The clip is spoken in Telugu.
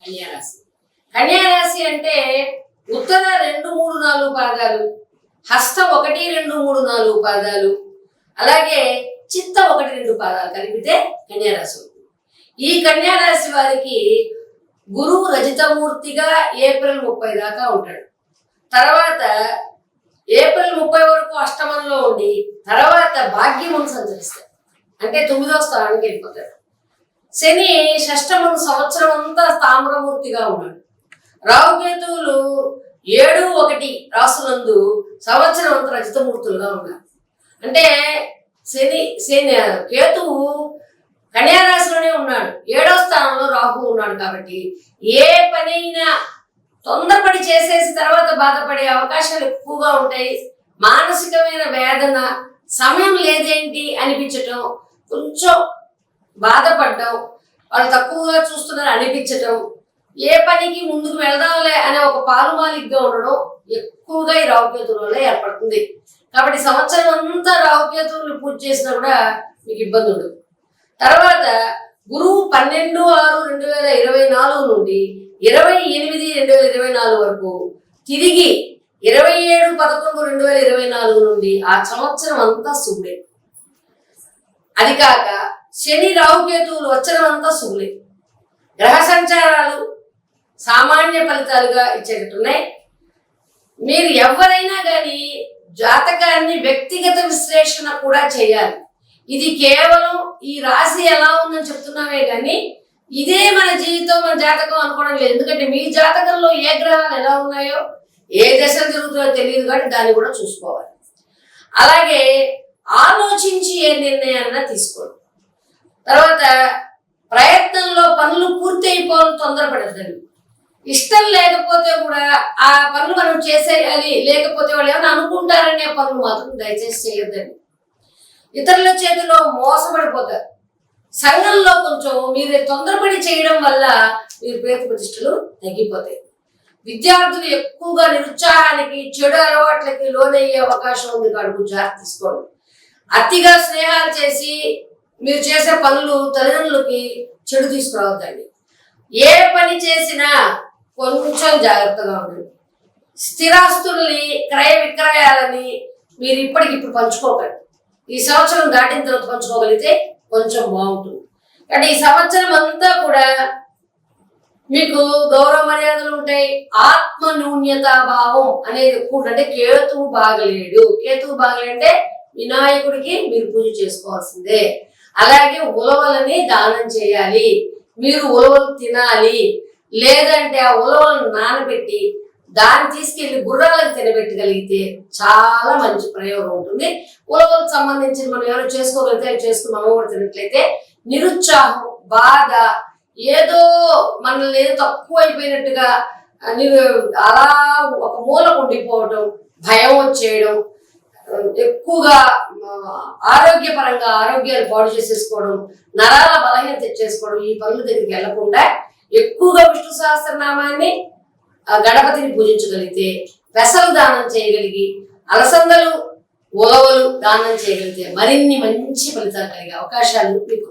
కన్యారాశి. కన్యారాశి అంటే ఉత్తర 2, 3, 4 పాదాలు, హస్తం 1, 2, 3, 4 పాదాలు, అలాగే చిత్త 1, 2 పాదాలు కలిపితే కన్యారాశి అవుతుంది. ఈ కన్యారాశి వారికి గురువు రజితమూర్తిగా ఏప్రిల్ 30 దాకా ఉంటాడు. తర్వాత ఏప్రిల్ 30 వరకు అష్టమంలో ఉండి తర్వాత భాగ్యమును సంచరిస్తాడు. అంటే 9వ స్థానానికి వెళ్ళిపోతాడు. శని షష్టమం సంవత్సరం అంతా తామ్రమూర్తిగా ఉన్నాడు. రాహుకేతువులు 7, 1 రాసులందు సంవత్సరం అంతా రజితమూర్తులుగా ఉన్నారు. అంటే కేతువు కన్యారాశిలోనే ఉన్నాడు, 7వ స్థానంలో రాహు ఉన్నాడు. కాబట్టి ఏ పనైనా తొందరపడి చేసేసి తర్వాత బాధపడే అవకాశాలు ఎక్కువగా ఉంటాయి. మానసికమైన వేదన, సమయం లేదేంటి అనిపించటం, కొంచెం బాధపడటం, వాళ్ళు తక్కువగా చూస్తున్నారు అనిపించటం, ఏ పనికి ముందుకు వెళ్దాంలే అనే ఒక పాలుమాలిగ్గా ఉండడం ఎక్కువగా ఈ రాహుకేతువుల వల్ల ఏర్పడుతుంది. కాబట్టి సంవత్సరం అంతా రాహుకేతువులు పూజ చేసినా కూడా మీకు ఇబ్బంది ఉండదు. తర్వాత గురువు 12/6/2024 నుండి 28/2024 వరకు తిరిగి 27/11/2024 నుండి ఆ సంవత్సరం అంతా శుభుడే. అది కాక శని రాహుకేతువులు వచ్చడం అంతా శుభులే. గ్రహ సంచారాలు సామాన్య ఫలితాలుగా ఇచ్చేటట్టున్నాయి. మీరు ఎవరైనా కానీ జాతకాన్ని వ్యక్తిగత విశ్లేషణ కూడా చేయాలి. ఇది కేవలం ఈ రాశి ఎలా ఉందని చెప్తున్నామే కానీ ఇదే మన జీవితం, మన జాతకం అనుకోవడం లేదు. ఎందుకంటే మీ జాతకంలో ఏ గ్రహాలు ఎలా ఉన్నాయో, ఏ దశలు జరుగుతుందో తెలియదు కాబట్టి దాన్ని కూడా చూసుకోవాలి. అలాగే ఆలోచించి ఏ నిర్ణయాన్ని తీసుకోండి. తర్వాత ప్రయత్నంలో పనులు పూర్తి అయిపోవాలని తొందరపడద్దండి. ఇష్టం లేకపోతే కూడా ఆ పనులు మనం చేసేయాలి, లేకపోతే వాళ్ళు ఏమైనా అనుకుంటారనే పనులు మాత్రం దయచేసి చేయొద్దండి. ఇతరుల చేతిలో మోసపడిపోతారు. సంఘంలో కొంచెం మీరు తొందరపడి చేయడం వల్ల మీరు పేరు ప్రతిష్టలు తగ్గిపోతాయి. విద్యార్థులు ఎక్కువగా నిరుత్సాహానికి, చెడు అలవాట్లకి లోనయ్యే అవకాశం ఉంది కాబట్టి జాగ్రత్త తీసుకోండి. అతిగా స్నేహాలు చేసి మీరు చేసే పనులు తల్లిదండ్రులకి చెడు తీసుకురావద్దండి. ఏ పని చేసినా కొంచెం జాగ్రత్తగా ఉండండి. స్థిరాస్తుల్ని, క్రయ విక్రయాలని మీరు ఇప్పటికిప్పుడు పంచుకోకండి. ఈ సంవత్సరం దాటిన తర్వాత పంచుకోగలిగితే కొంచెం బాగుంటుంది. కానీ ఈ సంవత్సరం అంతా కూడా మీకు గౌరవ మర్యాదలు ఉంటాయి. ఆత్మ న్యూన్యతా భావం అనేది ఎక్కువ. అంటే కేతువు బాగలేడు. కేతువు బాగలేంటే వినాయకుడికి మీరు పూజ చేసుకోవాల్సిందే. అలాగే ఉలవలని దానం చేయాలి. మీరు ఉలవలు తినాలి. లేదంటే ఆ ఉలవలను నానబెట్టి దాన్ని తీసుకెళ్లి గుర్రాలకు తినబెట్టగలిగితే చాలా మంచి ప్రయోగం ఉంటుంది. ఉలవలకు సంబంధించిన మనం ఎవరు చేసుకోగలిగితే అవి చేసుకుని మనం కూడా తినట్లయితే నిరుత్సాహం, బాధ, ఏదో మనల్ని ఏదో తక్కువ అయిపోయినట్టుగా అలా ఒక మూల ఉండిపోవడం, భయం వచ్చేయడం, ఎక్కువగా ఆరోగ్యపరంగా ఆరోగ్యాలు పాడు చేసేసుకోవడం, నరాల బలహీనత తెచ్చేసుకోవడం, ఈ పనుల దగ్గరికి వెళ్లకుండా ఎక్కువగా విష్ణు సహస్రనామాన్ని, గణపతిని పూజించగలిగితే, పెసలు దానం చేయగలిగి, అలసందలు, ఉలవలు దానం చేయగలిగితే మరిన్ని మంచి ఫలితాలు కలిగే అవకాశాలు మీకు